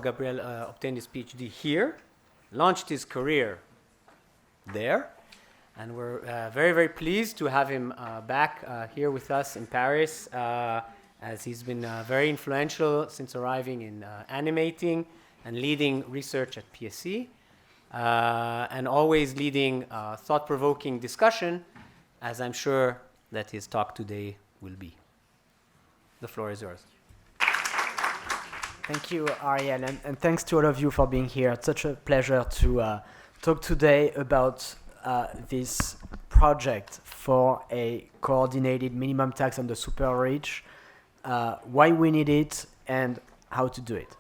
Gabriel obtained his PhD here, launched his career there, and we're very, very pleased to have him back here with us in Paris, as he's been very influential since arriving in animating and leading research at PSE, and always leading thought-provoking discussion, as I'm sure that his talk today will be. The floor is yours. Thank you, Ariel, and thanks to all of you for being here. It's such a pleasure to talk today about this project for a coordinated minimum tax on the super rich, why we need it, and how to do it.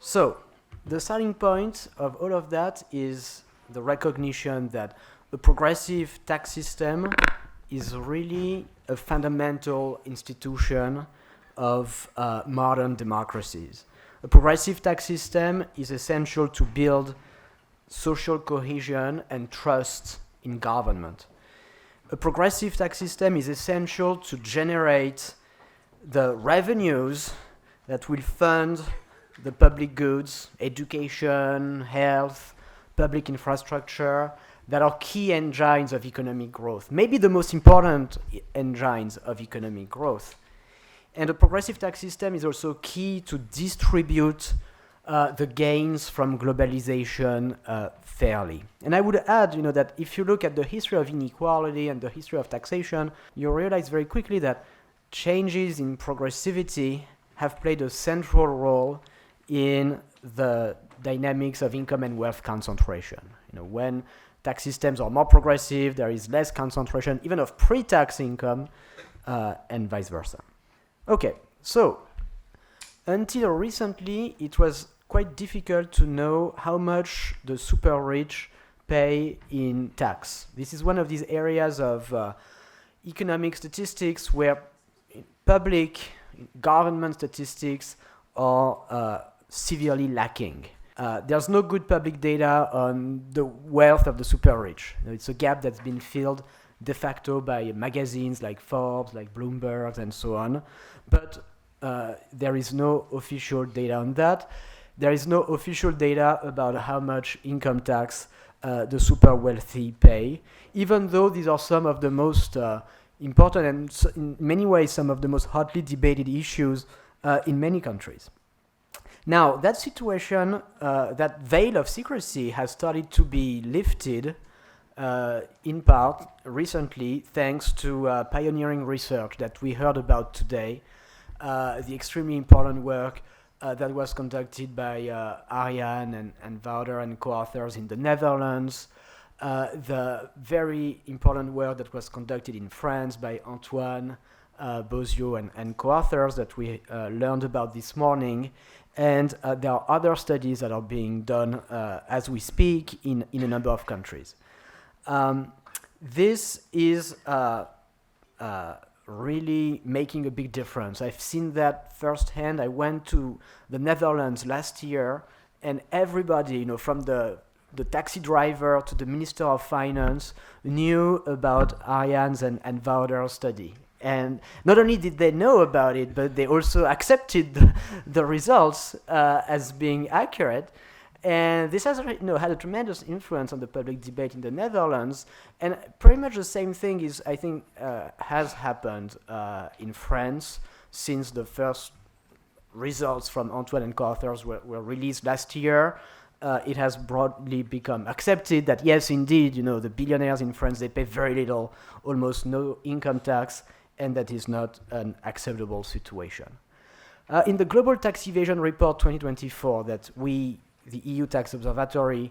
So, the starting point of all of that is the recognition that a progressive tax system is really a fundamental institution of modern democracies. A progressive tax system is essential to build social cohesion and trust in government. A progressive tax system is essential to generate the revenues that will fund the public goods, education, health, public infrastructure, that are key engines of economic growth, maybe the most important engines of economic growth. And a progressive tax system is also key to distribute the gains from globalization fairly. And I would add, that if you look at the history of inequality and the history of taxation, you realize very quickly that changes in progressivity have played a central role in the dynamics of income and wealth concentration. When tax systems are more progressive, there is less concentration, even of pre-tax income, and vice versa. Okay, so until recently, it was quite difficult to know how much the super rich pay in tax. This is one of these areas of economic statistics where public government statistics are severely lacking. There's no good public data on the wealth of the super rich. It's a gap that's been filled de facto by magazines like Forbes, like Bloomberg, and so on. But there is no official data on that. There is no official data about how much income tax the super wealthy pay, even though these are some of the most important and in many ways some of the most hotly debated issues in many countries. Now, that situation, that veil of secrecy has started to be lifted in part recently thanks to pioneering research that we heard about today, the extremely important work that was conducted by Ariell and Wouter and co-authors in the Netherlands, the very important work that was conducted in France by Antoine Bozio and co-authors that we learned about this morning. And there are other studies that are being done as we speak in a number of countries. This is really making a big difference. I've seen that firsthand. I went to the Netherlands last year, and everybody, from the taxi driver to the Minister of Finance, knew about Ariell's and Wouter's study. And not only did they know about it, but they also accepted the results as being accurate. And this has had a tremendous influence on the public debate in the Netherlands. And pretty much the same thing is, I think, has happened in France since the first results from Antoine and co-authors were released last year. It has broadly become accepted that, yes, indeed, the billionaires in France, they pay very little, almost no income tax, and that is not an acceptable situation. In the Global Tax Evasion Report 2024 that the EU Tax Observatory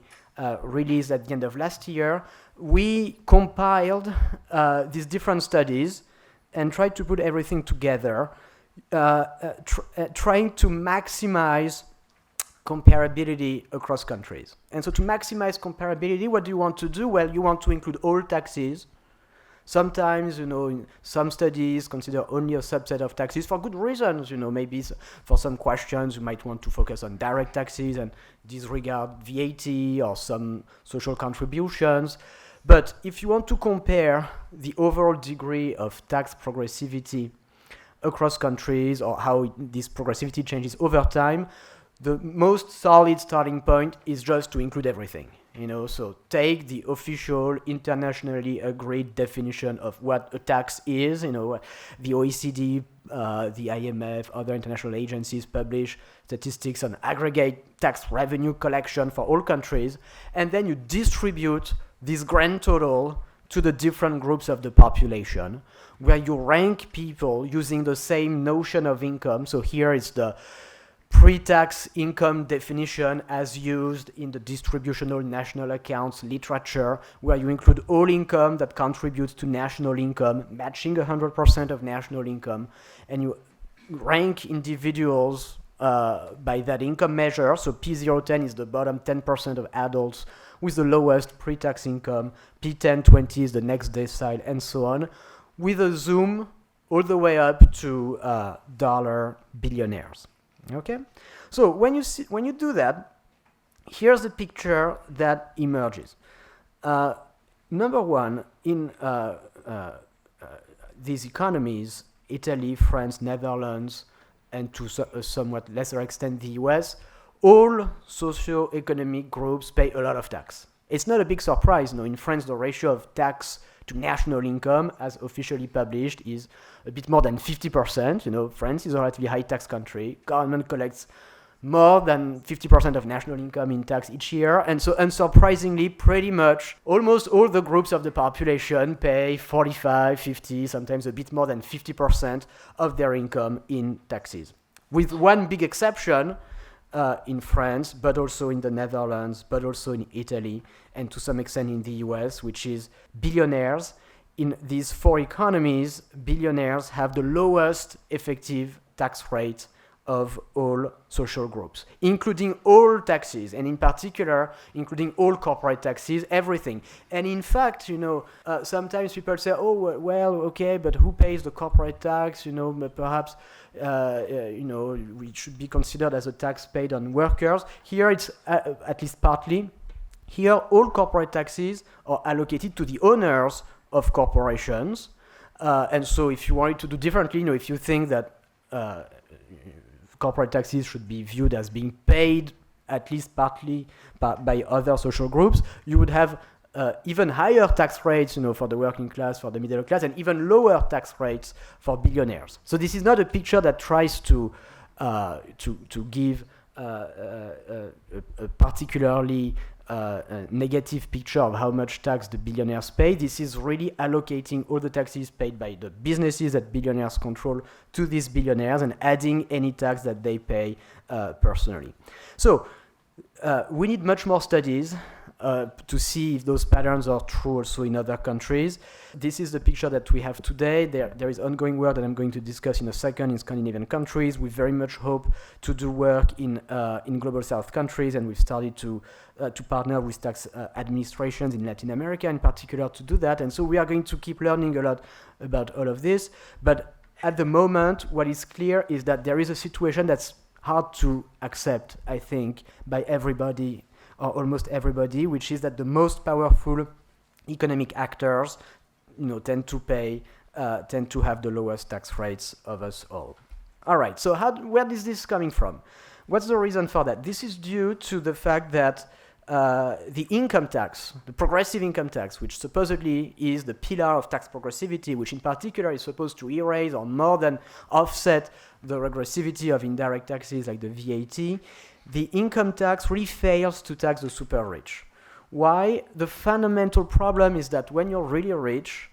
released at the end of last year, we compiled these different studies and tried to put everything together, trying to maximize comparability across countries. And so to maximize comparability, what do you want to do? Well, you want to include all taxes. Sometimes, in some studies consider only a subset of taxes for good reasons. Maybe for some questions you might want to focus on direct taxes and disregard VAT or some social contributions. But if you want to compare the overall degree of tax progressivity across countries or how this progressivity changes over time, the most solid starting point is just to include everything. So take the official internationally agreed definition of what a tax is. The OECD, the IMF, other international agencies publish statistics on aggregate tax revenue collection for all countries, and then you distribute this grand total to the different groups of the population, where you rank people using the same notion of income. So here is the pre-tax income definition as used in the distributional national accounts literature, where you include all income that contributes to national income, matching 100% of national income, and you rank individuals by that income measure. So P010 is the bottom 10% of adults with the lowest pre-tax income, P1020 is the next decile, and so on, with a zoom all the way up to dollar billionaires. Okay, so when you do that, here's the picture that emerges. Number one, in these economies, Italy, France, Netherlands, and to a somewhat lesser extent the US, all socio-economic groups pay a lot of tax. It's not a big surprise. In France, the ratio of tax to national income, as officially published, is a bit more than 50%. France is a relatively high tax country. Government collects more than 50% of national income in tax each year. And so, unsurprisingly, pretty much almost all the groups of the population pay 45, 50, sometimes a bit more than 50% of their income in taxes. With one big exception, in France, but also in the Netherlands, but also in Italy, and to some extent in the US, which is billionaires. In these four economies, billionaires have the lowest effective tax rate of all social groups, including all taxes, and in particular, including all corporate taxes, everything. And in fact, sometimes people say, oh, well, okay, but who pays the corporate tax? Perhaps, we should be considered as a tax paid on workers. Here it's at least partly. Here, all corporate taxes are allocated to the owners of corporations. And so if you wanted to do differently, if you think that corporate taxes should be viewed as being paid at least partly by other social groups, you would have even higher tax rates, for the working class, for the middle class, and even lower tax rates for billionaires. So this is not a picture that tries to give a particularly negative picture of how much tax the billionaires pay. This is really allocating all the taxes paid by the businesses that billionaires control to these billionaires and adding any tax that they pay personally. So we need much more studies to see if those patterns are true also in other countries. This is the picture that we have today. There is ongoing work that I'm going to discuss in a second in Scandinavian countries. We very much hope to do work in Global South countries, and we've started to partner with tax administrations in Latin America in particular to do that. And so we are going to keep learning a lot about all of this. But at the moment, what is clear is that there is a situation that's hard to accept, I think, by everybody or almost everybody, which is that the most powerful economic actors, tend to have the lowest tax rates of us all. All right. So where is this coming from? What's the reason for that? This is due to the fact that the income tax, the progressive income tax, which supposedly is the pillar of tax progressivity, which in particular is supposed to erase or more than offset the regressivity of indirect taxes like the VAT, the income tax really fails to tax the super rich. Why? The fundamental problem is that when you're really rich,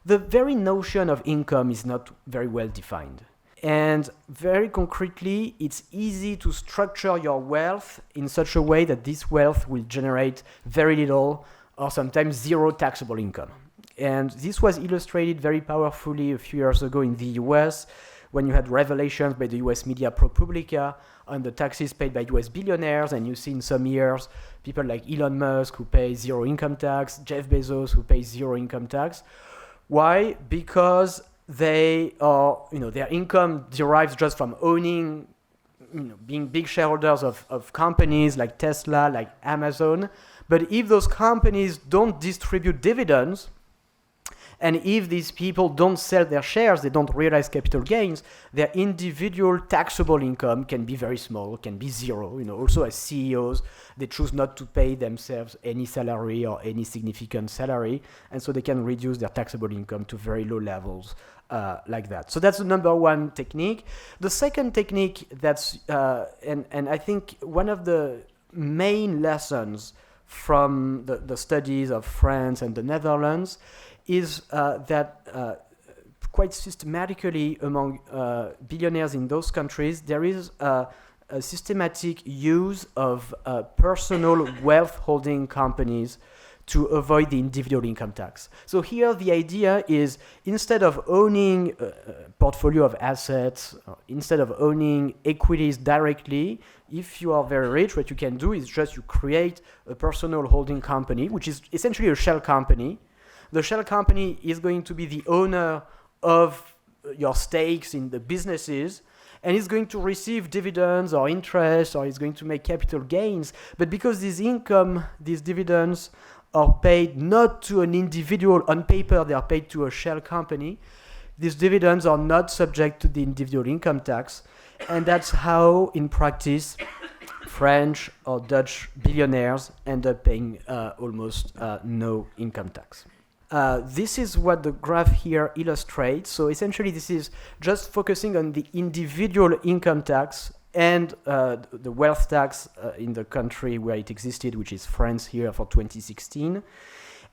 the very notion of income is not very well defined. And very concretely, it's easy to structure your wealth in such a way that this wealth will generate very little or sometimes zero taxable income. And this was illustrated very powerfully a few years ago in the US when you had revelations by the US media ProPublica on the taxes paid by US billionaires. And you see in some years people like Elon Musk who pay zero income tax, Jeff Bezos who pays zero income tax. Why? Because they are, their income derives just from owning, being big shareholders of companies like Tesla, like Amazon. But if those companies don't distribute dividends, And if these people don't sell their shares, they don't realize capital gains, their individual taxable income can be very small, can be zero. Also as CEOs, they choose not to pay themselves any salary or any significant salary, and so they can reduce their taxable income to very low levels like that. So that's the number one technique. The second technique that's, and I think one of the main lessons from the studies of France and the Netherlands is that quite systematically among billionaires in those countries, there is a systematic use of personal wealth holding companies to avoid the individual income tax. So here the idea is, instead of owning a portfolio of assets, instead of owning equities directly, if you are very rich, what you can do is just you create a personal holding company, which is essentially a shell company. The shell company is going to be the owner of your stakes in the businesses, and it's going to receive dividends or interest, or it's going to make capital gains. But because this income, these dividends, are paid not to an individual on paper, they are paid to a shell company, these dividends are not subject to the individual income tax. And that's how, in practice, French or Dutch billionaires end up paying almost no income tax. This is what the graph here illustrates. So essentially, this is just focusing on the individual income tax and the wealth tax in the country where it existed, which is France here for 2016,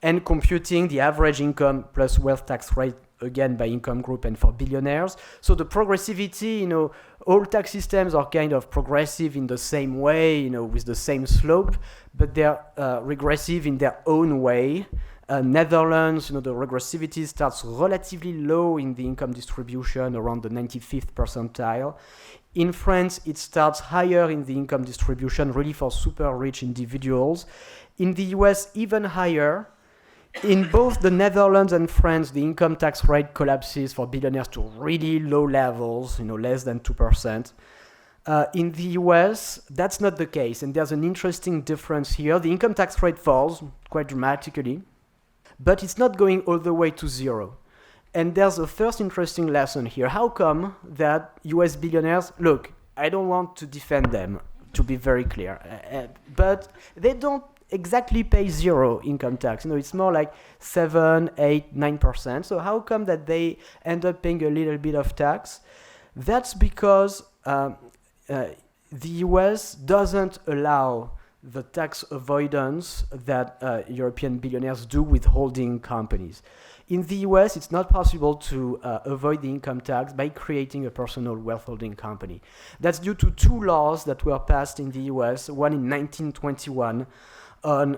and computing the average income plus wealth tax rate, again by income group and for billionaires. So the progressivity, all tax systems are kind of progressive in the same way, with the same slope, but they're regressive in their own way. Netherlands, the regressivity starts relatively low in the income distribution, around the 95th percentile. In France, it starts higher in the income distribution, really for super rich individuals. In the US, even higher. In both the Netherlands and France, the income tax rate collapses for billionaires to really low levels, less than 2%. In the US, that's not the case, and there's an interesting difference here. The income tax rate falls quite dramatically, but it's not going all the way to zero. And there's a first interesting lesson here. How come that US billionaires, look, I don't want to defend them, to be very clear, but they don't exactly pay zero income tax. It's more like 7, 8, 9%. So how come that they end up paying a little bit of tax? That's because the US doesn't allow the tax avoidance that European billionaires do with holding companies. In the US, it's not possible to avoid the income tax by creating a personal wealth holding company. That's due to two laws that were passed in the US, one in 1921 on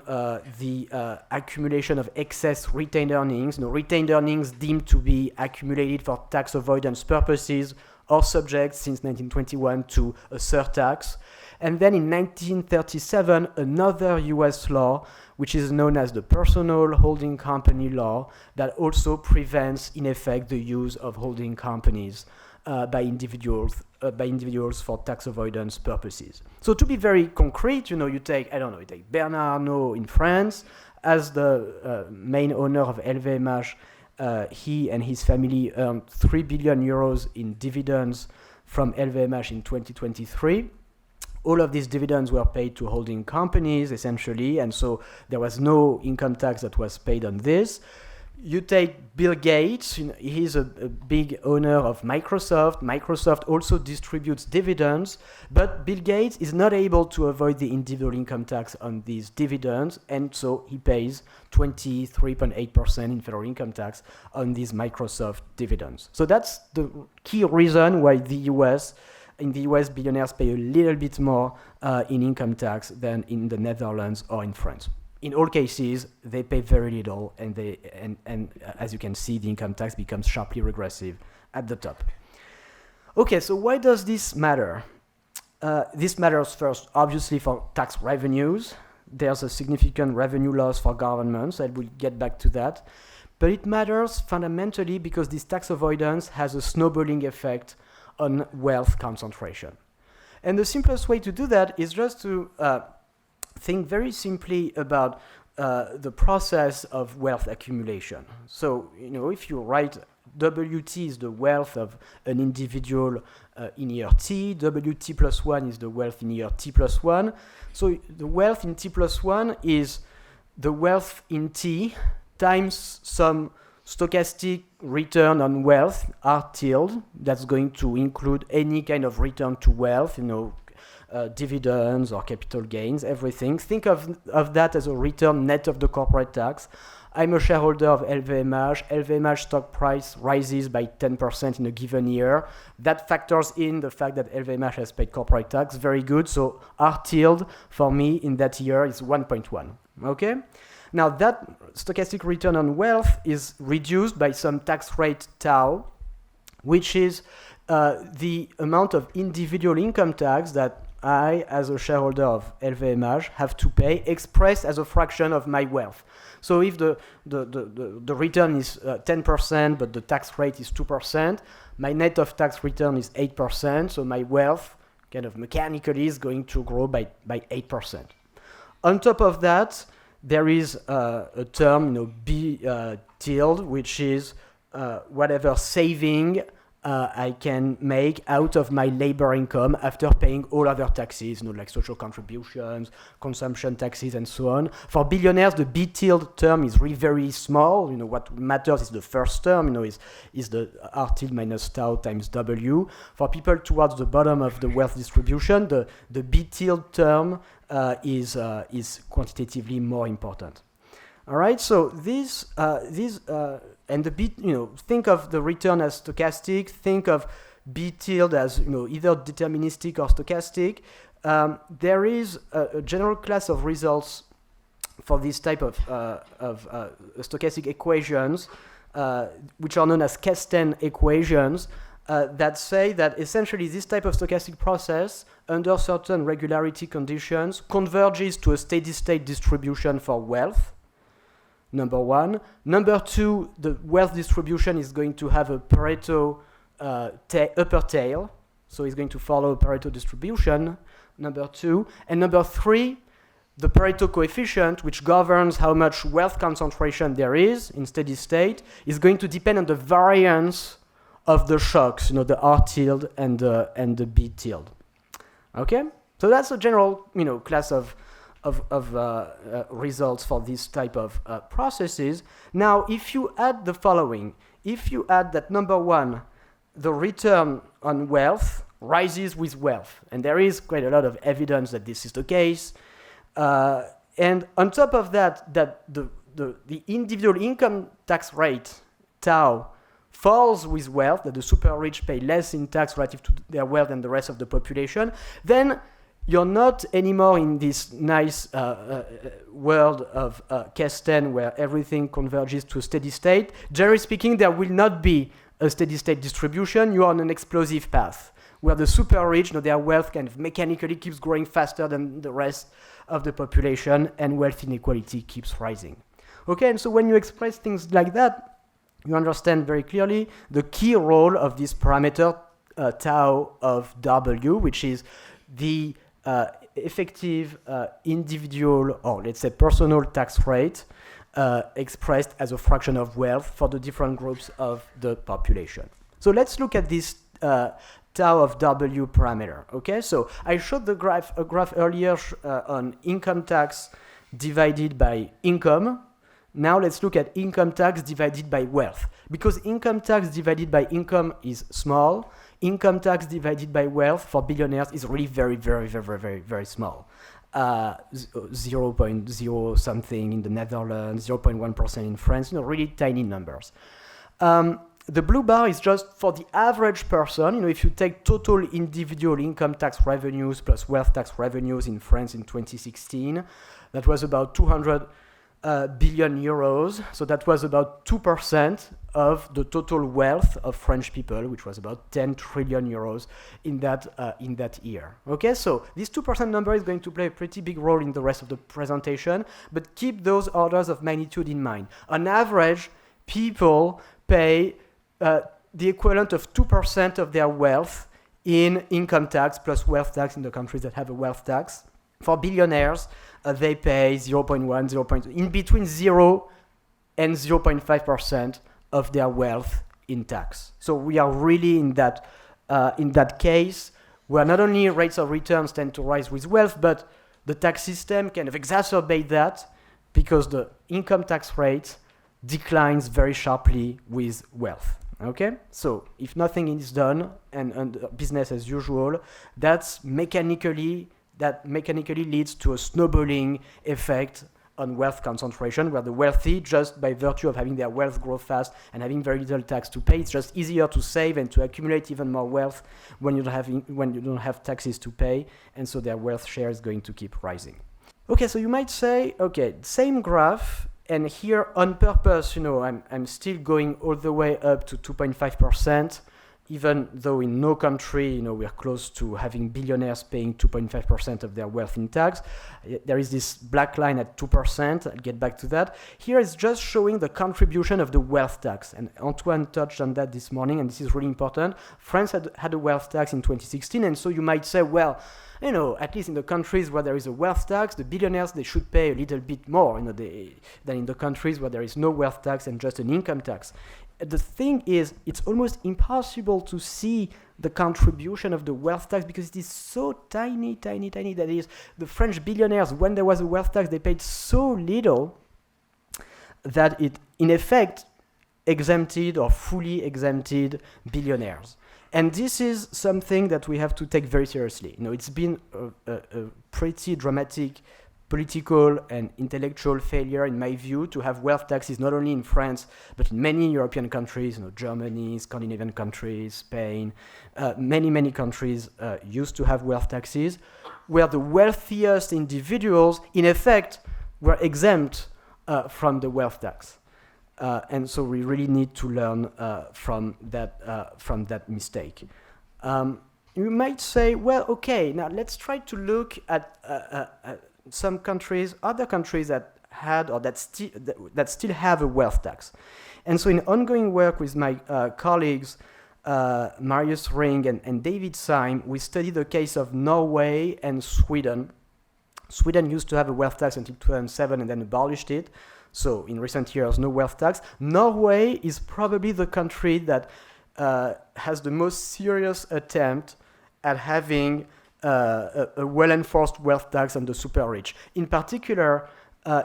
the accumulation of excess retained earnings. Retained earnings deemed to be accumulated for tax avoidance purposes are subject since 1921 to a surtax. And then in 1937, another US law, which is known as the Personal Holding Company Law, that also prevents, in effect, the use of holding companies by individuals for tax avoidance purposes. So to be very concrete, you take Bernard Arnault in France as the main owner of LVMH. He and his family earned 3 billion euros in dividends from LVMH in 2023. All of these dividends were paid to holding companies, essentially, and so there was no income tax that was paid on this. You take Bill Gates, he's a big owner of Microsoft. Microsoft also distributes dividends, but Bill Gates is not able to avoid the individual income tax on these dividends, and so he pays 23.8% in federal income tax on these Microsoft dividends. So that's the key reason why in the US, billionaires pay a little bit more in income tax than in the Netherlands or in France. In all cases, they pay very little, and as you can see, the income tax becomes sharply regressive at the top. Okay, so why does this matter? This matters first, obviously, for tax revenues. There's a significant revenue loss for governments. I will get back to that. But it matters fundamentally because this tax avoidance has a snowballing effect on wealth concentration. And the simplest way to do that is just to think very simply about the process of wealth accumulation. So, if you write WT is the wealth of an individual in year T, WT plus 1 is the wealth in year T plus 1. So the wealth in T plus 1 is the wealth in T times some stochastic return on wealth, R tilde, that's going to include any kind of return to wealth, dividends or capital gains, everything. Think of that as a return net of the corporate tax. I'm a shareholder of LVMH. LVMH stock price rises by 10% in a given year. That factors in the fact that LVMH has paid corporate tax. Very good. So R tilde for me in that year is 1.1. Okay? Now that stochastic return on wealth is reduced by some tax rate tau, which is the amount of individual income tax that I, as a shareholder of LVMH, have to pay expressed as a fraction of my wealth. So if the return is 10%, but the tax rate is 2%, my net of tax return is 8%, so my wealth kind of mechanically is going to grow by 8%. On top of that, there is a term, B tilde, which is whatever saving I can make out of my labor income after paying all other taxes, like social contributions, consumption taxes, and so on. For billionaires, the B tilde term is really very small. What matters is the first term, is the R tilde minus tau times W. For people towards the bottom of the wealth distribution, the B tilde term is quantitatively more important. All right, so these and the B, think of the return as stochastic. Think of B tilde as either deterministic or stochastic. There is a general class of results for this type of stochastic equations, which are known as Kesten equations, that say that essentially this type of stochastic process, under certain regularity conditions, converges to a steady state distribution for wealth. Number one. Number two, the wealth distribution is going to have a Pareto upper tail, so it's going to follow a Pareto distribution, number two. And number three, the Pareto coefficient, which governs how much wealth concentration there is in steady state, is going to depend on the variance of the shocks, the R tilde and the B tilde. Okay? So that's a general, class of results for this type of processes. Now, if you add the following, if you add that number one, the return on wealth rises with wealth, and there is quite a lot of evidence that this is the case, and on top of that, that the individual income tax rate, tau, falls with wealth, that the super rich pay less in tax relative to their wealth than the rest of the population, then you're not anymore in this nice world of Kesten where everything converges to a steady state. Generally speaking, there will not be a steady state distribution. You are on an explosive path where the super rich, their wealth kind of mechanically keeps growing faster than the rest of the population, and wealth inequality keeps rising. Okay, and so when you express things like that, you understand very clearly the key role of this parameter tau of W, which is the effective individual, or let's say personal tax rate expressed as a fraction of wealth for the different groups of the population. So let's look at this tau of W parameter. Okay, so I showed a graph earlier on income tax divided by income. Now let's look at income tax divided by wealth. Because income tax divided by income is small, income tax divided by wealth for billionaires is really very, very, very, very, very, very small. 0.0 something in the Netherlands, 0.1% in France, really tiny numbers. The blue bar is just for the average person. If you take total individual income tax revenues plus wealth tax revenues in France in 2016, that was about 200 billion euros. So that was about 2% of the total wealth of French people, which was about 10 trillion euros in that year. Okay, so this 2% number is going to play a pretty big role in the rest of the presentation, but keep those orders of magnitude in mind. On average, people pay the equivalent of 2% of their wealth in income tax plus wealth tax in the countries that have a wealth tax. For billionaires, they pay 0.1, 0.2, in between 0 and 0.5% of their wealth in tax. So we are really in that case where not only rates of returns tend to rise with wealth, but the tax system kind of exacerbate that because the income tax rate declines very sharply with wealth. Okay, so if nothing is done and business as usual, that mechanically leads to a snowballing effect on wealth concentration, where the wealthy, just by virtue of having their wealth grow fast and having very little tax to pay, it's just easier to save and to accumulate even more wealth when you don't have taxes to pay, and so their wealth share is going to keep rising. Okay, so you might say, okay, same graph. And here, on purpose, I'm still going all the way up to 2.5%, even though in no country, we're close to having billionaires paying 2.5% of their wealth in tax. There is this black line at 2%. I'll get back to that. Here is just showing the contribution of the wealth tax. And Antoine touched on that this morning, and this is really important. France had a wealth tax in 2016, and so you might say, well, at least in the countries where there is a wealth tax, the billionaires, they should pay a little bit more than in the countries where there is no wealth tax and just an income tax. The thing is, it's almost impossible to see the contribution of the wealth tax because it is so tiny. That is, the French billionaires, when there was a wealth tax, they paid so little that it, in effect, exempted or fully exempted billionaires. And this is something that we have to take very seriously. It's been a pretty dramatic political and intellectual failure, in my view, to have wealth taxes not only in France, but in many European countries, Germany, Scandinavian countries, Spain, many countries used to have wealth taxes, where the wealthiest individuals, in effect, were exempt from the wealth tax. And so we really need to learn from that mistake. You might say, well, okay, now let's try to look at some countries, other countries that had or that still have a wealth tax. And so in ongoing work with my colleagues, Marius Ring and David Syme, we studied the case of Norway and Sweden. Sweden used to have a wealth tax until 2007 and then abolished it. So in recent years, no wealth tax. Norway is probably the country that has the most serious attempt at having a well-enforced wealth tax on the super rich. In particular,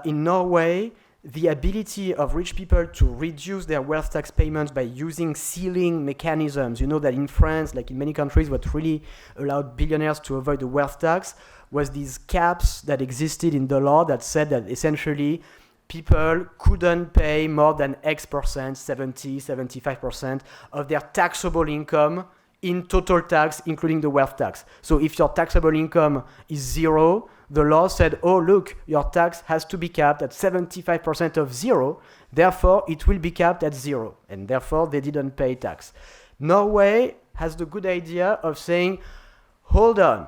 in Norway, the ability of rich people to reduce their wealth tax payments by using ceiling mechanisms. You know that in France, like in many countries, what really allowed billionaires to avoid the wealth tax was these caps that existed in the law that said that essentially people couldn't pay more than X percent, 70, 75% of their taxable income in total tax, including the wealth tax. So if your taxable income is 0, the law said, oh, look, your tax has to be capped at 75% of 0, therefore it will be capped at 0, and therefore they didn't pay tax. Norway has the good idea of saying, hold on,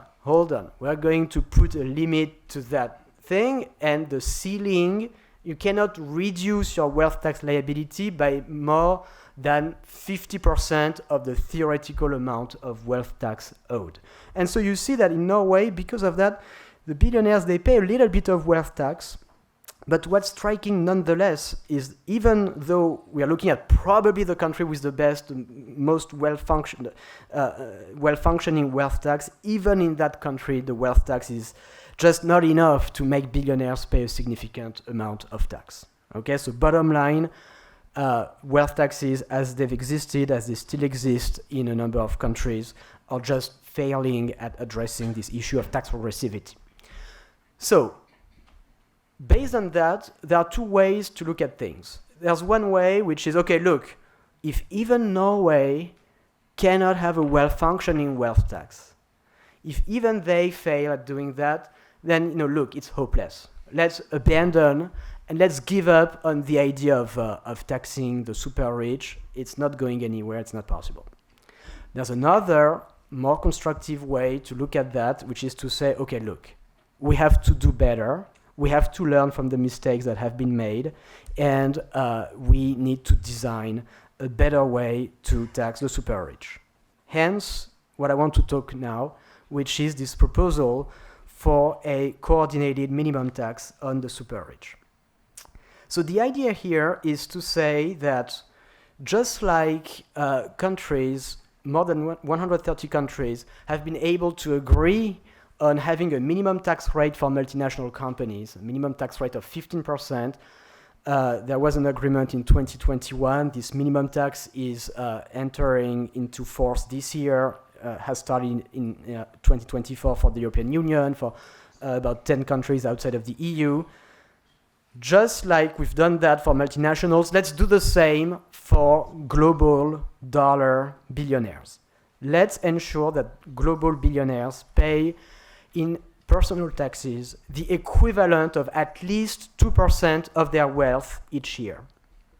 we're going to put a limit to that thing, and the ceiling, you cannot reduce your wealth tax liability by more than 50% of the theoretical amount of wealth tax owed. And so you see that in Norway, because of that, the billionaires, they pay a little bit of wealth tax. But what's striking nonetheless is even though we are looking at probably the country with the best, most well-functioning wealth tax, even in that country, the wealth tax is just not enough to make billionaires pay a significant amount of tax. Okay, so bottom line, wealth taxes as they've existed, as they still exist in a number of countries, are just failing at addressing this issue of tax progressivity. So, based on that, there are two ways to look at things. There's one way which is, okay, look, if even Norway cannot have a well-functioning wealth tax, if even they fail at doing that, then, look, it's hopeless. Let's abandon and let's give up on the idea of taxing the super rich. It's not going anywhere. It's not possible. There's another, more constructive way to look at that, which is to say, okay, look, we have to do better. We have to learn from the mistakes that have been made, and we need to design a better way to tax the super rich. Hence, what I want to talk now, which is this proposal for a coordinated minimum tax on the super rich. So the idea here is to say that just like countries, more than 130 countries, have been able to agree on having a minimum tax rate for multinational companies, a minimum tax rate of 15%. There was an agreement in 2021. This minimum tax is entering into force this year, has started in 2024 for the European Union, for about 10 countries outside of the EU. Just like we've done that for multinationals, let's do the same for global dollar billionaires. Let's ensure that global billionaires pay in personal taxes the equivalent of at least 2% of their wealth each year.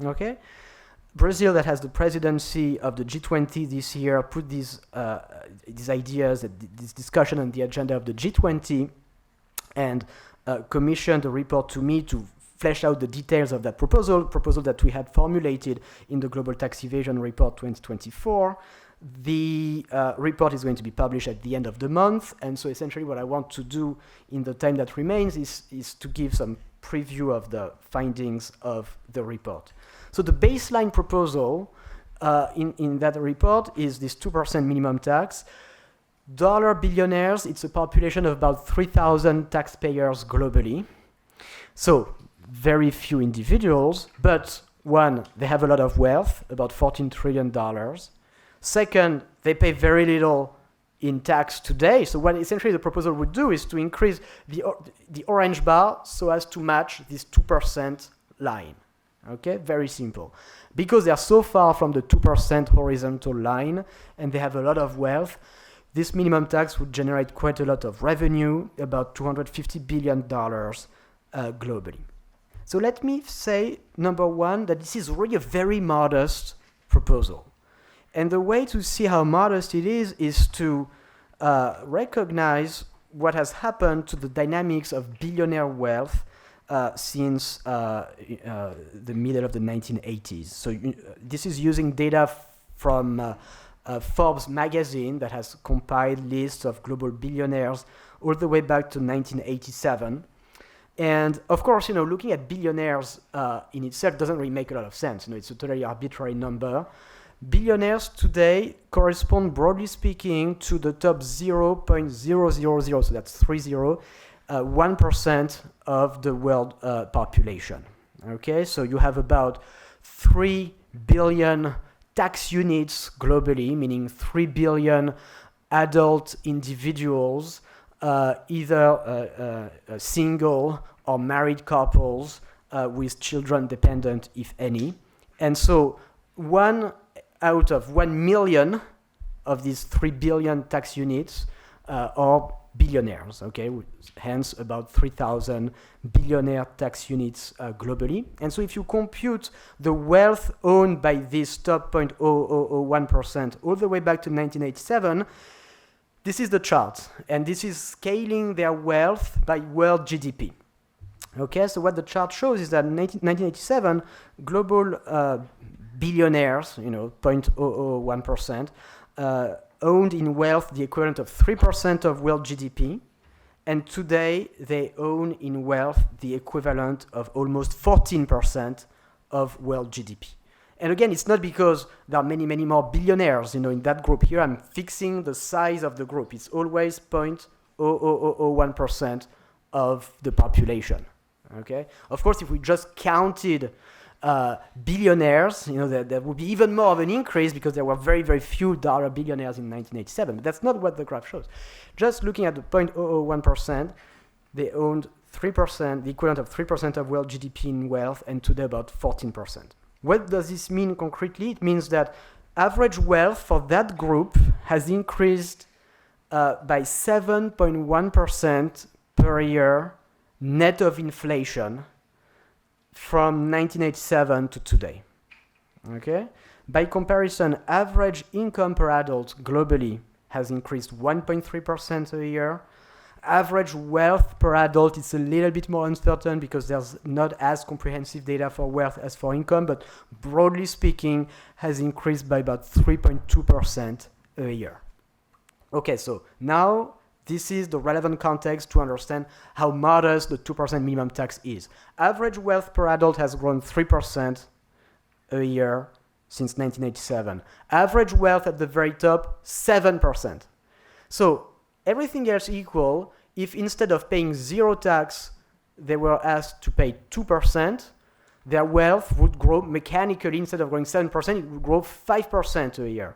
Okay? Brazil, that has the presidency of the G20 this year, put these ideas, this discussion on the agenda of the G20 and commissioned a report to me to flesh out the details of that proposal that we had formulated in the Global Tax Evasion Report 2024. The report is going to be published at the end of the month, and so essentially what I want to do in the time that remains is to give some preview of the findings of the report. So the baseline proposal in that report is this 2% minimum tax. Dollar billionaires, it's a population of about 3,000 taxpayers globally. So very few individuals, but one, they have a lot of wealth, about $14 trillion. Second, they pay very little in tax today. So what essentially the proposal would do is to increase the orange bar so as to match this 2% line. Okay, very simple. Because they are so far from the 2% horizontal line and they have a lot of wealth, this minimum tax would generate quite a lot of revenue, about $250 billion globally. So let me say, number one, that this is really a very modest proposal. And the way to see how modest it is to recognize what has happened to the dynamics of billionaire wealth since the middle of the 1980s. So this is using data from Forbes magazine that has compiled lists of global billionaires all the way back to 1987. And of course, looking at billionaires in itself doesn't really make a lot of sense. It's a totally arbitrary number. Billionaires today correspond, broadly speaking, to the top 0.000, so that's 1% of the world population. Okay, so you have about 3 billion tax units globally, meaning 3 billion adult individuals, either single or married couples with children dependent, if any. And so 1 out of 1 million of these 3 billion tax units are billionaires, okay? Hence about 3,000 billionaire tax units globally. And so if you compute the wealth owned by this top 0.0001% all the way back to 1987, this is the chart. And this is scaling their wealth by world GDP. Okay, so what the chart shows is that in 1987, global billionaires, 0.001%, owned in wealth the equivalent of 3% of world GDP, and today they own in wealth the equivalent of almost 14% of world GDP. And again, it's not because there are many, many more billionaires, in that group. Here I'm fixing the size of the group. It's always 0.0001% of the population. Okay. Of course, if we just counted billionaires, there would be even more of an increase because there were very, very few dollar billionaires in 1987. But that's not what the graph shows. Just looking at the 0.001%, they owned 3%, the equivalent of 3% of world GDP in wealth, and today about 14%. What does this mean concretely? It means that average wealth for that group has increased by 7.1% per year net of inflation from 1987 to today. Okay? By comparison, average income per adult globally has increased 1.3% a year. Average wealth per adult is a little bit more uncertain because there's not as comprehensive data for wealth as for income, but broadly speaking, has increased by about 3.2% a year. Okay, so now this is the relevant context to understand how modest the 2% minimum tax is. Average wealth per adult has grown 3% a year since 1987. Average wealth at the very top, 7%. So everything else equal, if instead of paying zero tax, they were asked to pay 2%, their wealth would grow mechanically. Instead of growing 7%, it would grow 5% a year.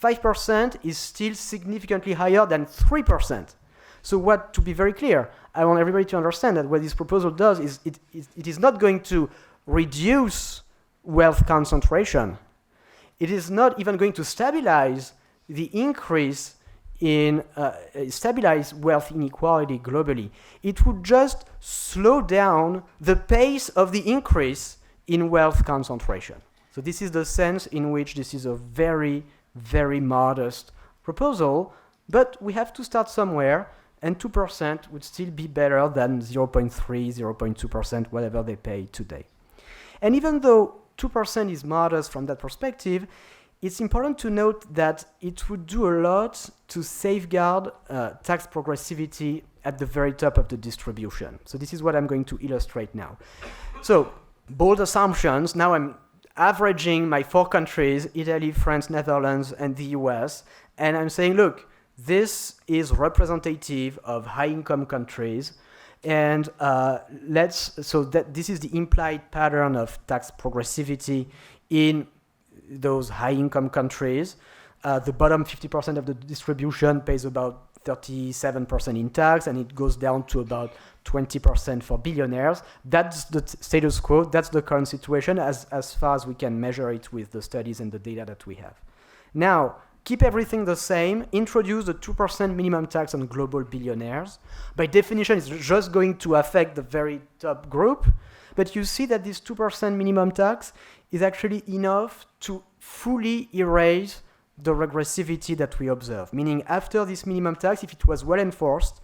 5% is still significantly higher than 3%. So to be very clear, I want everybody to understand that what this proposal does is it is not going to reduce wealth concentration. It is not even going to stabilize the increase in stabilize wealth inequality globally. It would just slow down the pace of the increase in wealth concentration. So this is the sense in which this is a very, very modest proposal, but we have to start somewhere, and 2% would still be better than 0.3, 0.2%, whatever they pay today. And even though 2% is modest from that perspective, it's important to note that it would do a lot to safeguard tax progressivity at the very top of the distribution. So this is what I'm going to illustrate now. So bold assumptions. Now I'm averaging my 4 countries, Italy, France, Netherlands, and the US, and I'm saying, look, this is representative of high-income countries, and this is the implied pattern of tax progressivity in those high-income countries. The bottom 50% of the distribution pays about 37% in tax, and it goes down to about 20% for billionaires. That's the status quo. That's the current situation as far as we can measure it with the studies and the data that we have. Now, keep everything the same. Introduce the 2% minimum tax on global billionaires. By definition, it's just going to affect the very top group. But you see that this 2% minimum tax is actually enough to fully erase the regressivity that we observe. Meaning, after this minimum tax, if it was well enforced,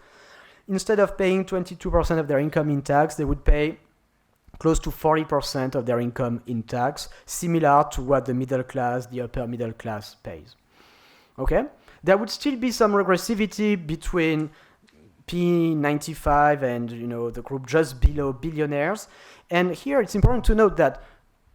instead of paying 22% of their income in tax, they would pay close to 40% of their income in tax, similar to what the middle class, the upper middle class pays. Okay? There would still be some regressivity between P95 and the group just below billionaires. And here it's important to note that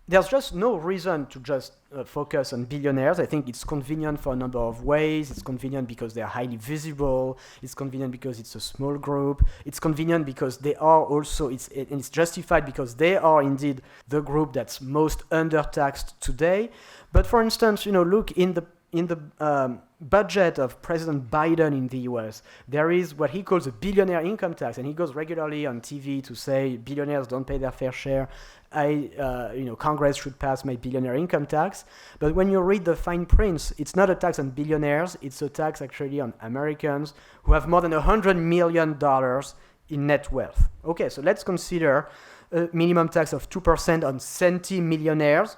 there's just no reason to just focus on billionaires. I think it's convenient for a number of ways. It's convenient because they're highly visible. It's convenient because it's a small group. It's convenient because they are also, it's justified because they are indeed the group that's most undertaxed today. But for instance, look in the budget of President Biden in the US, there is what he calls a billionaire income tax, and he goes regularly on TV to say billionaires don't pay their fair share. Congress should pass my billionaire income tax. But when you read the fine print, it's not a tax on billionaires. It's a tax actually on Americans who have more than $100 million in net wealth. Okay, so let's consider a minimum tax of 2% on centimillionaires.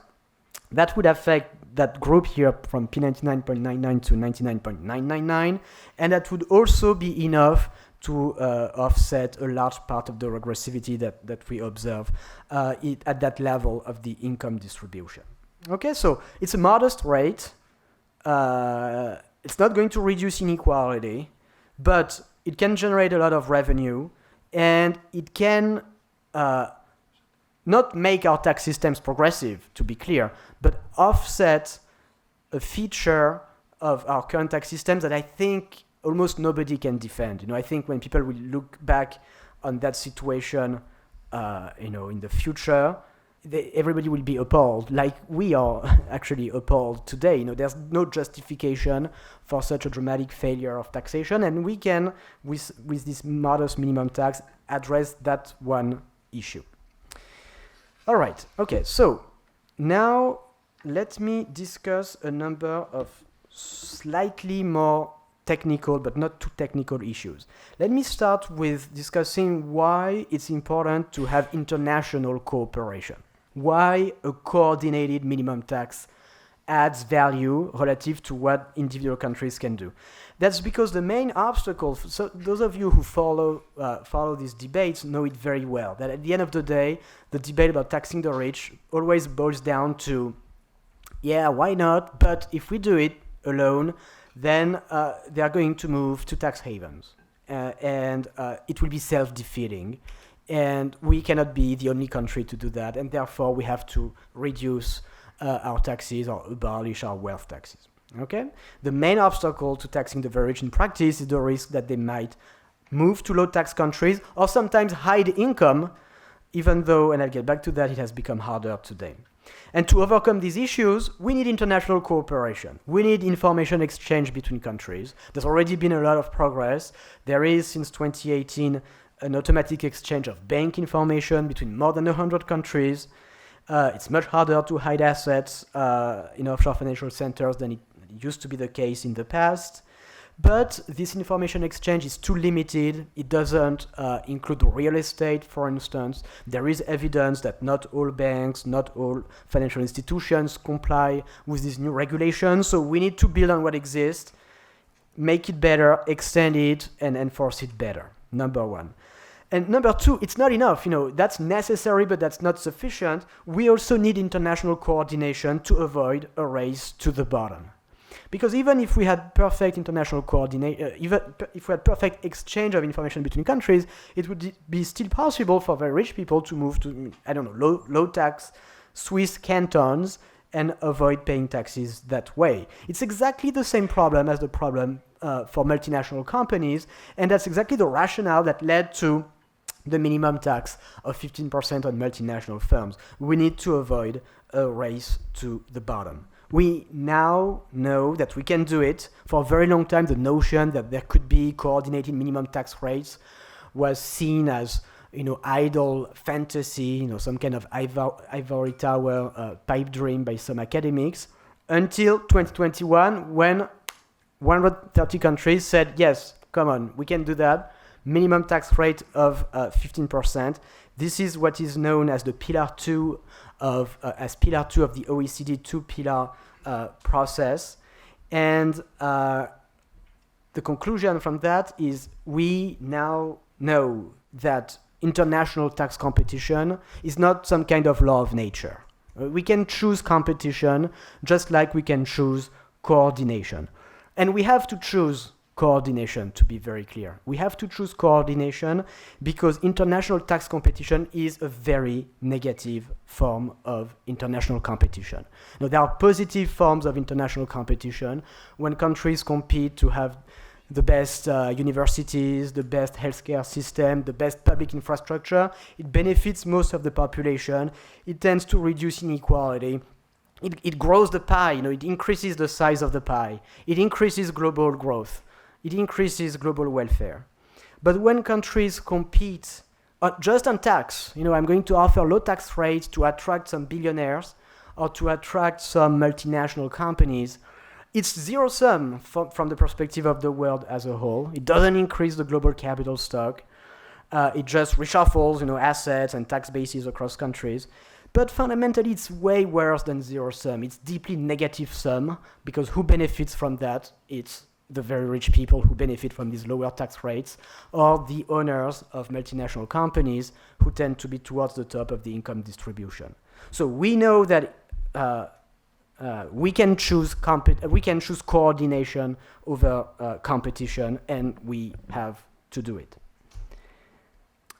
That would affect that group here from P99.99 to 99.999, and that would also be enough to offset a large part of the regressivity that we observe at that level of the income distribution. Okay, so it's a modest rate. It's not going to reduce inequality, but it can generate a lot of revenue, and it can not make our tax systems progressive, to be clear, but offset a feature of our current tax systems that I think almost nobody can defend. I think when people will look back on that situation, in the future, everybody will be appalled, like we are actually appalled today. There's no justification for such a dramatic failure of taxation, and we can, with this modest minimum tax, address that one issue. All right, okay, so now let me discuss a number of slightly more technical but not too technical issues. Let me start with discussing why it's important to have international cooperation. Why a coordinated minimum tax adds value relative to what individual countries can do. That's because the main obstacle, so those of you who follow these debates know it very well, that at the end of the day, the debate about taxing the rich always boils down to, yeah, why not? But if we do it alone, then they are going to move to tax havens. and it will be self-defeating. And we cannot be the only country to do that, and therefore we have to reduce our taxes or abolish our wealth taxes. Okay? The main obstacle to taxing the very rich in practice is the risk that they might move to low-tax countries or sometimes hide income, even though, and I'll get back to that, it has become harder today. And to overcome these issues, we need international cooperation. We need information exchange between countries. There's already been a lot of progress. There is, since 2018, an automatic exchange of bank information between more than 100 countries. It's much harder to hide assets in offshore financial centers than it used to be the case in the past. But this information exchange is too limited. It doesn't include real estate, for instance. There is evidence that not all banks, not all financial institutions comply with these new regulations. So we need to build on what exists, make it better, extend it, and enforce it better. Number one. And number two, it's not enough. That's necessary, but that's not sufficient. We also need international coordination to avoid a race to the bottom. Because even if we had perfect international coordination, even if we had perfect exchange of information between countries, it would be still possible for very rich people to move to, low tax Swiss cantons and avoid paying taxes that way. It's exactly the same problem as the problem for multinational companies, and that's exactly the rationale that led to the minimum tax of 15% on multinational firms. We need to avoid a race to the bottom. We now know that we can do it. For a very long time, the notion that there could be coordinated minimum tax rates was seen as, idle fantasy, some kind of ivory tower pipe dream by some academics, until 2021, when 130 countries said, yes, come on, we can do that. Minimum tax rate of 15%. This is what is known as the Pillar 2 of the OECD two-pillar process. And the conclusion from that is we now know that international tax competition is not some kind of law of nature. We can choose competition just like we can choose coordination. And we have to choose coordination, to be very clear. We have to choose coordination because international tax competition is a very negative form of international competition. Now, there are positive forms of international competition when countries compete to have the best universities, the best healthcare system, the best public infrastructure. It benefits most of the population. It tends to reduce inequality. It grows the pie, it increases the size of the pie. It increases global growth. It increases global welfare. But when countries compete just on tax, I'm going to offer low tax rates to attract some billionaires or to attract some multinational companies, it's zero sum from the perspective of the world as a whole. It doesn't increase the global capital stock. It just reshuffles, assets and tax bases across countries. But fundamentally, it's way worse than zero sum. It's deeply negative sum because who benefits from that? It's the very rich people who benefit from these lower tax rates, or the owners of multinational companies who tend to be towards the top of the income distribution. So we know that we can choose coordination over competition, and we have to do it.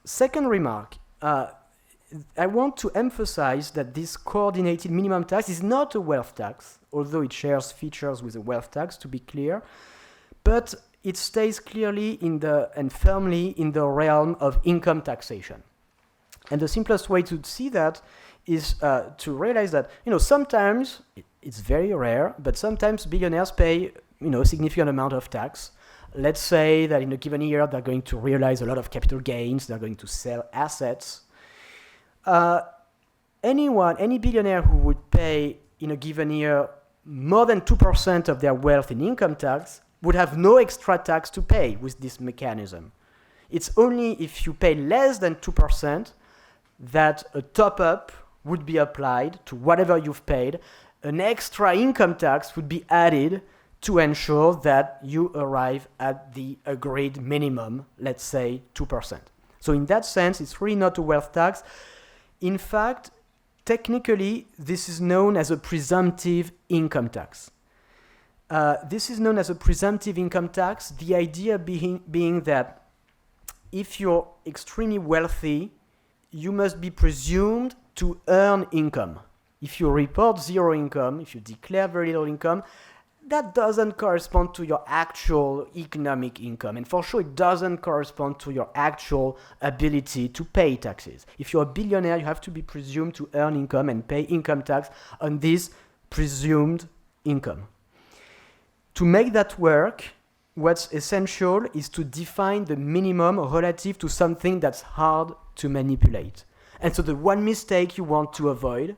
Second remark, I want to emphasize that this coordinated minimum tax is not a wealth tax, although it shares features with a wealth tax, to be clear, but it stays clearly and firmly in the realm of income taxation. And the simplest way to see that is to realize that, sometimes, it's very rare, but sometimes billionaires pay, a significant amount of tax. Let's say that in a given year, they're going to realize a lot of capital gains, they're going to sell assets. Any billionaire who would pay in a given year more than 2% of their wealth in income tax would have no extra tax to pay with this mechanism. It's only if you pay less than 2% that a top-up would be applied to whatever you've paid. An extra income tax would be added to ensure that you arrive at the agreed minimum, let's say 2%. So in that sense, it's really not a wealth tax. In fact, technically, this is known as a presumptive income tax. This is known as a presumptive income tax, the idea being that if you're extremely wealthy, you must be presumed to earn income. If you report zero income, if you declare very little income, that doesn't correspond to your actual economic income. And for sure, it doesn't correspond to your actual ability to pay taxes. If you're a billionaire, you have to be presumed to earn income and pay income tax on this presumed income. To make that work, what's essential is to define the minimum relative to something that's hard to manipulate. And so the one mistake you want to avoid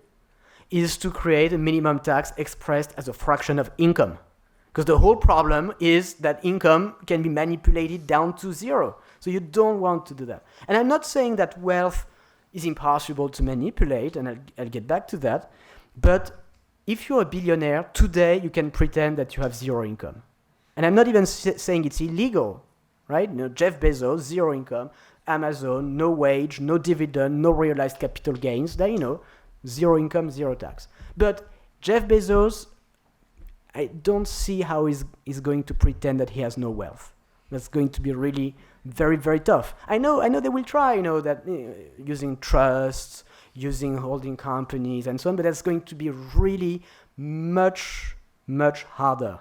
is to create a minimum tax expressed as a fraction of income. Because the whole problem is that income can be manipulated down to zero. So you don't want to do that. And I'm not saying that wealth is impossible to manipulate, and I'll get back to that. But if you're a billionaire, today you can pretend that you have zero income. And I'm not even saying it's illegal, right? You know, Jeff Bezos, zero income. Amazon, no wage, no dividend, no realized capital gains. That, you know, zero income, zero tax. But Jeff Bezos, I don't see how he's going to pretend that he has no wealth. That's going to be really very, very tough. I know they will try, you know, that using trusts, using holding companies and so on, but that's going to be really much, much harder.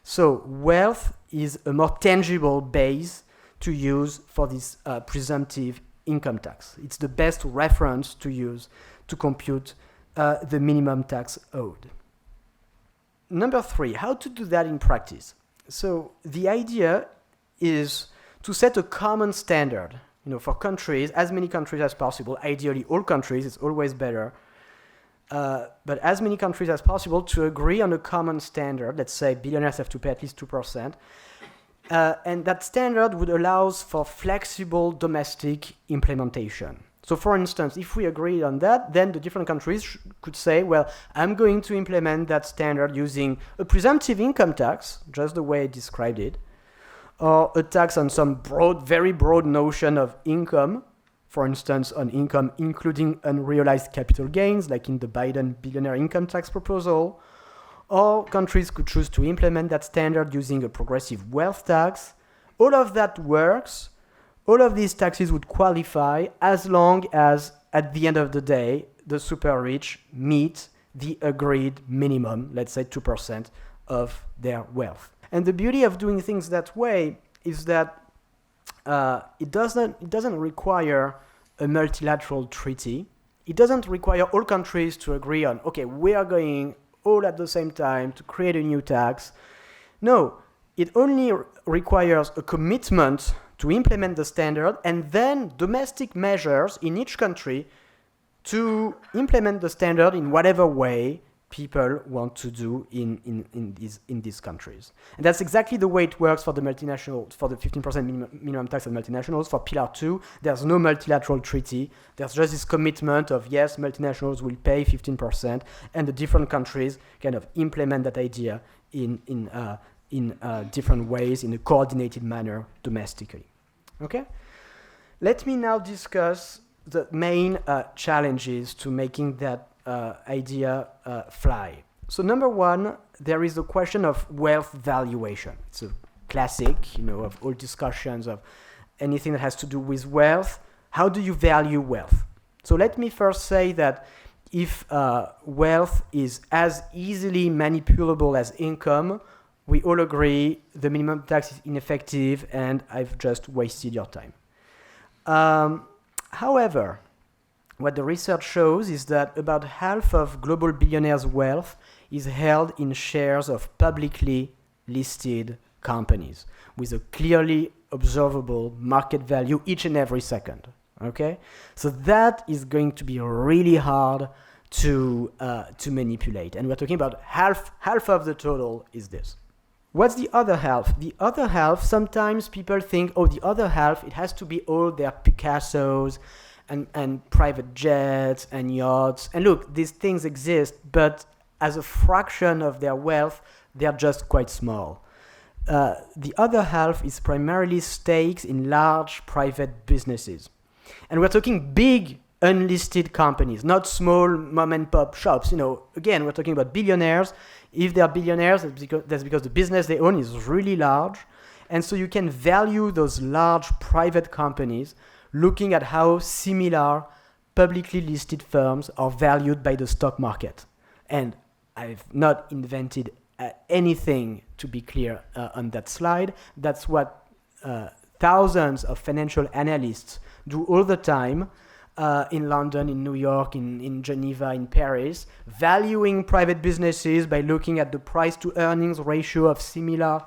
So wealth is a more tangible base to use for this presumptive income tax. It's the best reference to use to compute the minimum tax owed. Number 3, how to do that in practice. So the idea is to set a common standard, you know, for countries, as many countries as possible, ideally all countries, it's always better, but as many countries as possible to agree on a common standard. Let's say billionaires have to pay at least 2%. And that standard would allow for flexible domestic implementation. So for instance, if we agree on that, then the different countries could say, well, I'm going to implement that standard using a presumptive income tax, just the way I described it, or a tax on some very broad notion of income, for instance, on income including unrealized capital gains, like in the Biden billionaire income tax proposal. Or countries could choose to implement that standard using a progressive wealth tax. All of that works. All of these taxes would qualify as long as, at the end of the day, the super rich meet the agreed minimum, let's say 2% of their wealth. And the beauty of doing things that way is that it doesn't require a multilateral treaty. It doesn't require all countries to agree on, okay, we are going all at the same time to create a new tax. No, it only requires a commitment to implement the standard and then domestic measures in each country to implement the standard in whatever way people want to do in these countries. And that's exactly the way it works for the multinational, for the 15% minimum tax on multinationals. For Pillar 2, there's no multilateral treaty. There's just this commitment of, yes, multinationals will pay 15%, and the different countries kind of implement that idea in different ways, in a coordinated manner domestically. Okay? Let me now discuss the main challenges to making that idea fly. So number 1, there is the question of wealth valuation. It's a classic, you know, of all discussions of anything that has to do with wealth. How do you value wealth? So let me first say that if wealth is as easily manipulable as income, we all agree the minimum tax is ineffective and I've just wasted your time. However, what the research shows is that about half of global billionaires' wealth is held in shares of publicly listed companies with a clearly observable market value each and every second. Okay? So that is going to be really hard to manipulate. And we're talking about half of the total is this. What's the other half? The other half, sometimes people think, oh, the other half, it has to be all their Picassos and private jets and yachts. And look, these things exist, but as a fraction of their wealth, they're just quite small. The other half is primarily stakes in large private businesses. And we're talking big unlisted companies, not small mom and pop shops. You know, again, we're talking about billionaires. If they are billionaires, that's because the business they own is really large. And so you can value those large private companies looking at how similar publicly listed firms are valued by the stock market. And I've not invented anything, to be clear, on that slide. That's what thousands of financial analysts do all the time in London, in New York, in Geneva, in Paris, valuing private businesses by looking at the price-to-earnings ratio of similar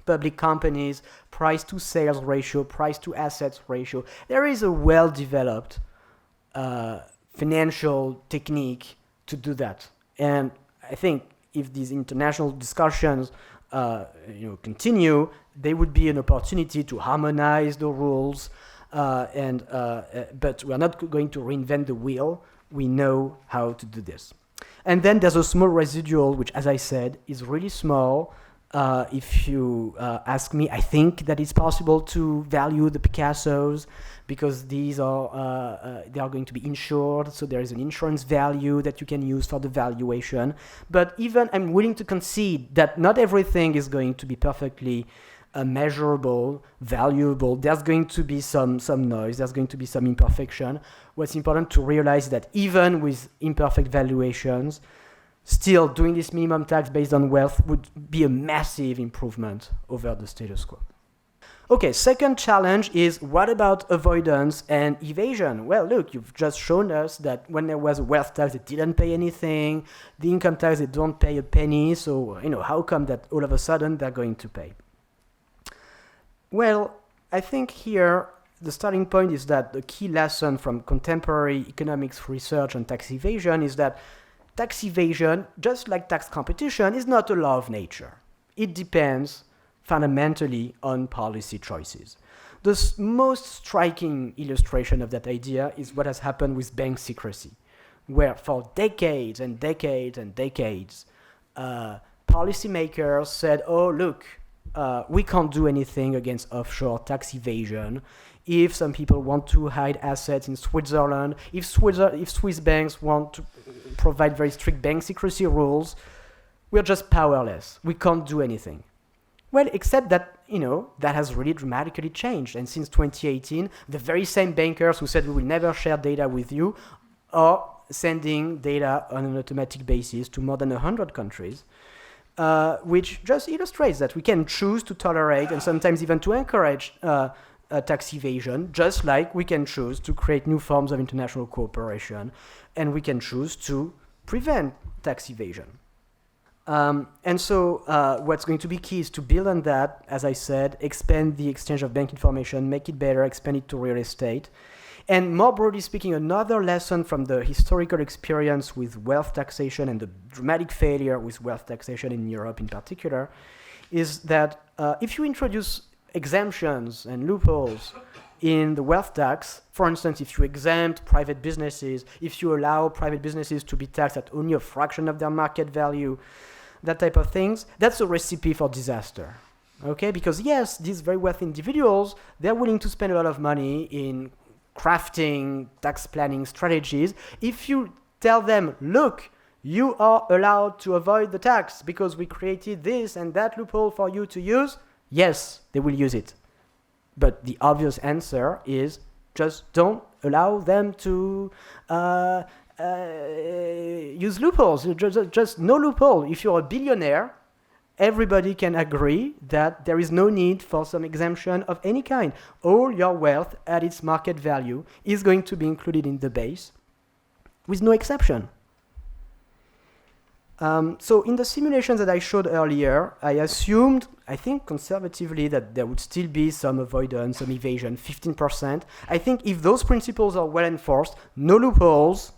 public companies, price-to-sales ratio, price-to-assets ratio. There is a well-developed financial technique to do that. And I think if these international discussions continue, there would be an opportunity to harmonize the rules, but we're not going to reinvent the wheel. We know how to do this. And then there's a small residual, which, as I said, is really small. If you ask me, I think that it's possible to value the Picassos because these are they are going to be insured, so there is an insurance value that you can use for the valuation. But even I'm willing to concede that not everything is going to be perfectly measurable, valuable. There's going to be some noise. There's going to be some imperfection. What's important to realize is that even with imperfect valuations, still doing this minimum tax based on wealth would be a massive improvement over the status quo. Okay, second challenge is what about avoidance and evasion? Well, look, you've just shown us that when there was a wealth tax, they didn't pay anything. The income tax, they don't pay a penny. So, how come that all of a sudden they're going to pay? Well, I think here the starting point is that the key lesson from contemporary economics research on tax evasion is that tax evasion, just like tax competition, is not a law of nature. It depends fundamentally on policy choices. The most striking illustration of that idea is what has happened with bank secrecy, where for decades and decades and decades, policymakers said, oh, look, we can't do anything against offshore tax evasion. If some people want to hide assets in Switzerland, if Swiss banks want to provide very strict bank secrecy rules, we're just powerless. We can't do anything. Well, except that, that has really dramatically changed. And since 2018, the very same bankers who said we will never share data with you are sending data on an automatic basis to more than 100 countries, which just illustrates that we can choose to tolerate and sometimes even to encourage tax evasion, just like we can choose to create new forms of international cooperation, and we can choose to prevent tax evasion. And so what's going to be key is to build on that, as I said, expand the exchange of bank information, make it better, expand it to real estate. And more broadly speaking, another lesson from the historical experience with wealth taxation and the dramatic failure with wealth taxation in Europe in particular is that if you introduce exemptions and loopholes in the wealth tax, for instance, if you exempt private businesses, if you allow private businesses to be taxed at only a fraction of their market value, that type of things, that's a recipe for disaster. Okay, because yes, these very wealthy individuals, they're willing to spend a lot of money in crafting tax planning strategies. If you tell them, look, you are allowed to avoid the tax because we created this and that loophole for you to use, yes, they will use it. But the obvious answer is just don't allow them to use loopholes. Just no loophole. If you're a billionaire, everybody can agree that there is no need for some exemption of any kind. All your wealth at its market value is going to be included in the base with no exception. So in the simulations that I showed earlier, I assumed, I think conservatively, that there would still be some avoidance, some evasion, 15%. I think if those principles are well enforced, no loopholes,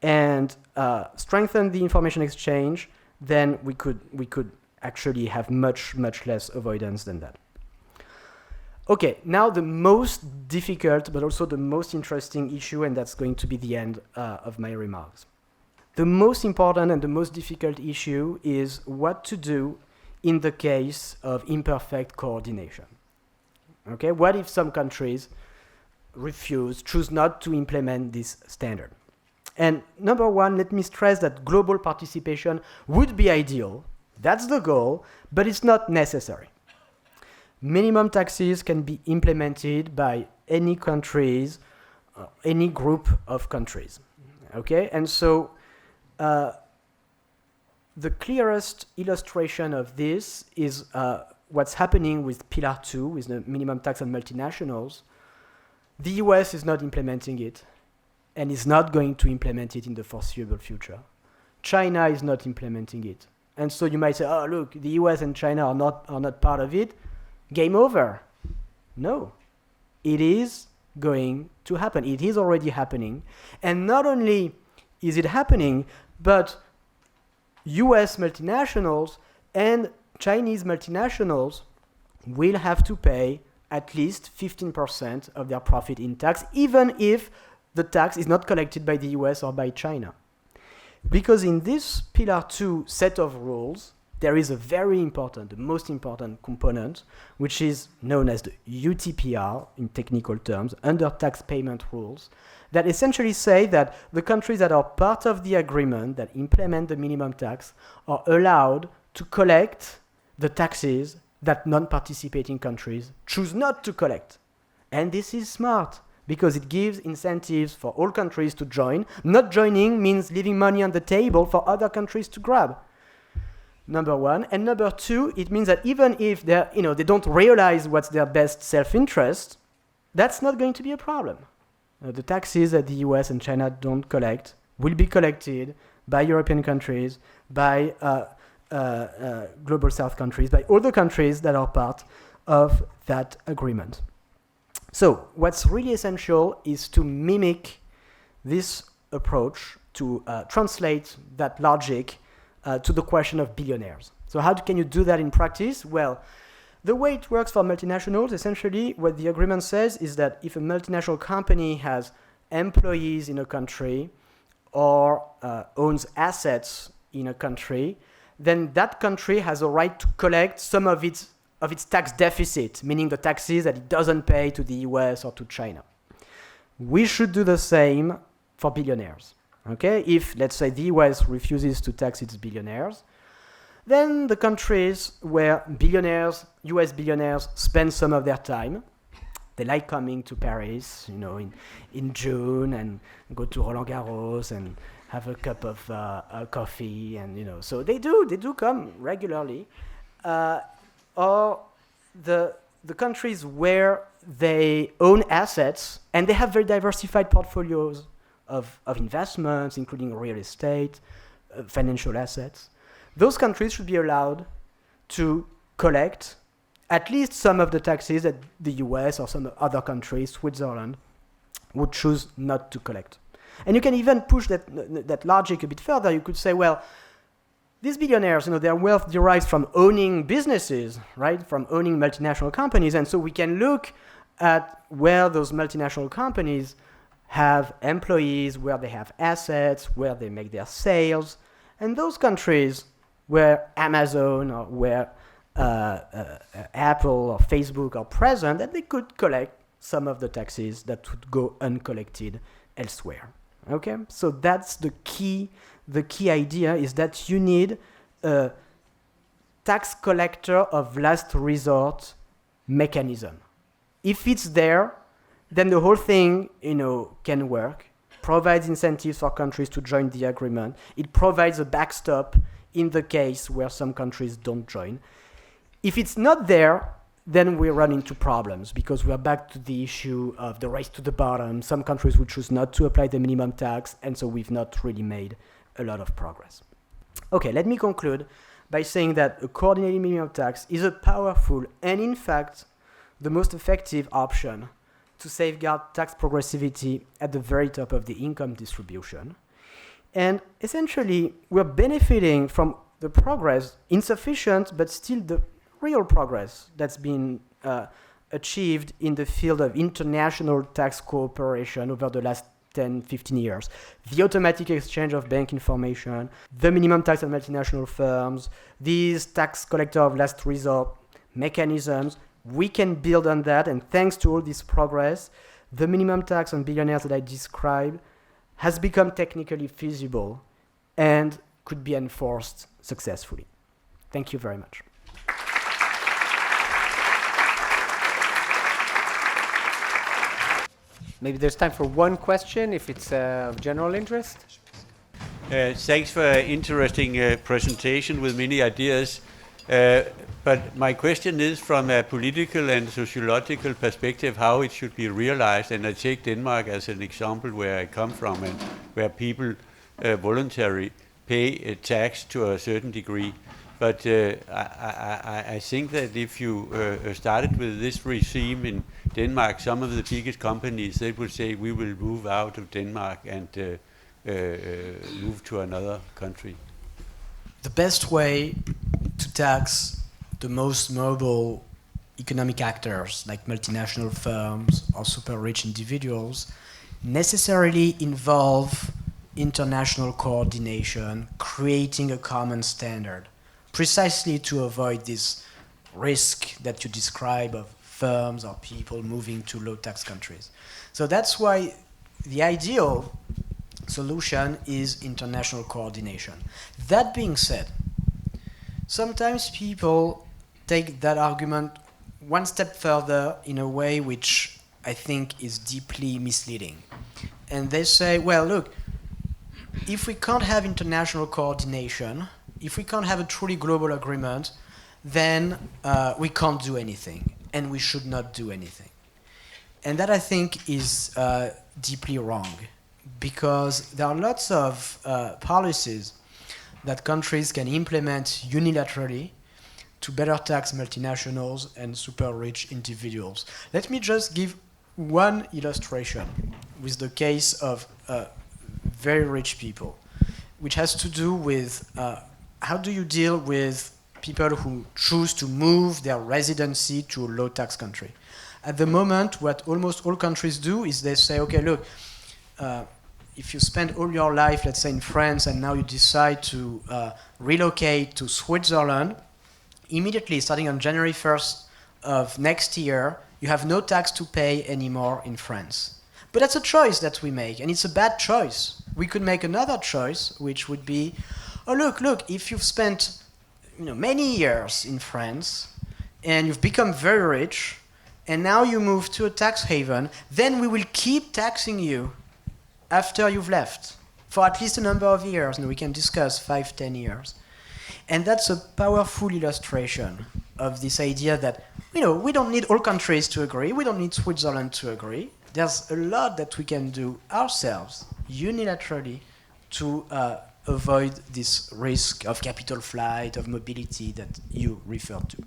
and strengthen the information exchange, then we could actually have much less avoidance than that. Okay, now the most difficult but also the most interesting issue, and that's going to be the end of my remarks. The most important and the most difficult issue is what to do in the case of imperfect coordination. Okay, what if some countries choose not to implement this standard? And number one, let me stress that global participation would be ideal. That's the goal, but it's not necessary. Minimum taxes can be implemented by any countries, any group of countries. Okay, and so the clearest illustration of this is what's happening with Pillar 2, with the minimum tax on multinationals. The US is not implementing it, and is not going to implement it in the foreseeable future. China is not implementing it. And so you might say, oh, look, the US and China are not part of it. Game over. No. It is going to happen. It is already happening. And not only is it happening, but US multinationals and Chinese multinationals will have to pay at least 15% of their profit in tax, even if the tax is not collected by the US or by China. Because in this Pillar 2 set of rules, there is a very important, the most important component, which is known as the UTPR in technical terms, under tax payment rules, that essentially say that the countries that are part of the agreement that implement the minimum tax are allowed to collect the taxes that non-participating countries choose not to collect. And this is smart, because it gives incentives for all countries to join. Not joining means leaving money on the table for other countries to grab. Number one. And number two, it means that even if they don't realize what's their best self-interest, that's not going to be a problem. The taxes that the US and China don't collect will be collected by European countries, by Global South countries, by all the countries that are part of that agreement. So what's really essential is to mimic this approach, to translate that logic to the question of billionaires. So how can you do that in practice? Well, the way it works for multinationals, essentially what the agreement says is that if a multinational company has employees in a country or owns assets in a country, then that country has a right to collect some of its tax deficit, meaning the taxes that it doesn't pay to the US or to China. We should do the same for billionaires. Okay? If, let's say, the US refuses to tax its billionaires, then the countries where US billionaires spend some of their time, they like coming to Paris, in June and go to Roland Garros and have a cup of coffee, and so they do come regularly. Or the countries where they own assets and they have very diversified portfolios of investments, including real estate, financial assets. Those countries should be allowed to collect at least some of the taxes that the US or some other countries, Switzerland, would choose not to collect. And you can even push that logic a bit further. You could say, well, these billionaires, their wealth derives from owning businesses, right? From owning multinational companies. And so we can look at where those multinational companies have employees, where they have assets, where they make their sales. And those countries where Amazon or where Apple or Facebook are present, that they could collect some of the taxes that would go uncollected elsewhere. Okay? So that's the key. The key idea is that you need a tax collector of last resort mechanism. If it's there, then the whole thing, can work. Provides incentives for countries to join the agreement. It provides a backstop in the case where some countries don't join. If it's not there, then we run into problems because we're back to the issue of the race to the bottom. Some countries would choose not to apply the minimum tax, and so we've not really made a lot of progress. Okay, let me conclude by saying that a coordinated minimum tax is a powerful and, in fact, the most effective option to safeguard tax progressivity at the very top of the income distribution. And essentially, we're benefiting from the progress, insufficient, but still the real progress that's been achieved in the field of international tax cooperation over the last 10, 15 years. The automatic exchange of bank information, the minimum tax on multinational firms, these tax collector of last resort mechanisms, we can build on that, and thanks to all this progress, the minimum tax on billionaires that I described has become technically feasible and could be enforced successfully. Thank you very much. Maybe there's time for one question if it's of general interest. Thanks for an interesting presentation with many ideas. But my question is from a political and sociological perspective, how it should be realized. And I take Denmark as an example where I come from and where people voluntarily pay a tax to a certain degree. But I think that if you started with this regime in Denmark, some of the biggest companies, they would say, we will move out of Denmark and move to another country. The best way to tax the most mobile economic actors, like multinational firms or super rich individuals, necessarily involve international coordination, creating a common standard, precisely to avoid this risk that you describe of firms or people moving to low-tax countries. So that's why the ideal solution is international coordination. That being said, sometimes people take that argument one step further in a way which I think is deeply misleading. And they say, well, look, if we can't have international coordination, if we can't have a truly global agreement, then we can't do anything, and we should not do anything. And that, I think, is deeply wrong, because there are lots of policies that countries can implement unilaterally to better tax multinationals and super rich individuals. Let me just give one illustration with the case of very rich people, which has to do with how do you deal with people who choose to move their residency to a low-tax country. At the moment, what almost all countries do is they say, okay, look, if you spend all your life, let's say in France, and now you decide to relocate to Switzerland, immediately starting on January 1st of next year, you have no tax to pay anymore in France. But that's a choice that we make, and it's a bad choice. We could make another choice, which would be, oh, look, if you've spent many years in France, and you've become very rich, and now you move to a tax haven, then we will keep taxing you after you've left, for at least a number of years, and we can discuss 5-10 years. And that's a powerful illustration of this idea that, we don't need all countries to agree, we don't need Switzerland to agree. There's a lot that we can do ourselves, unilaterally, to avoid this risk of capital flight, of mobility that you referred to.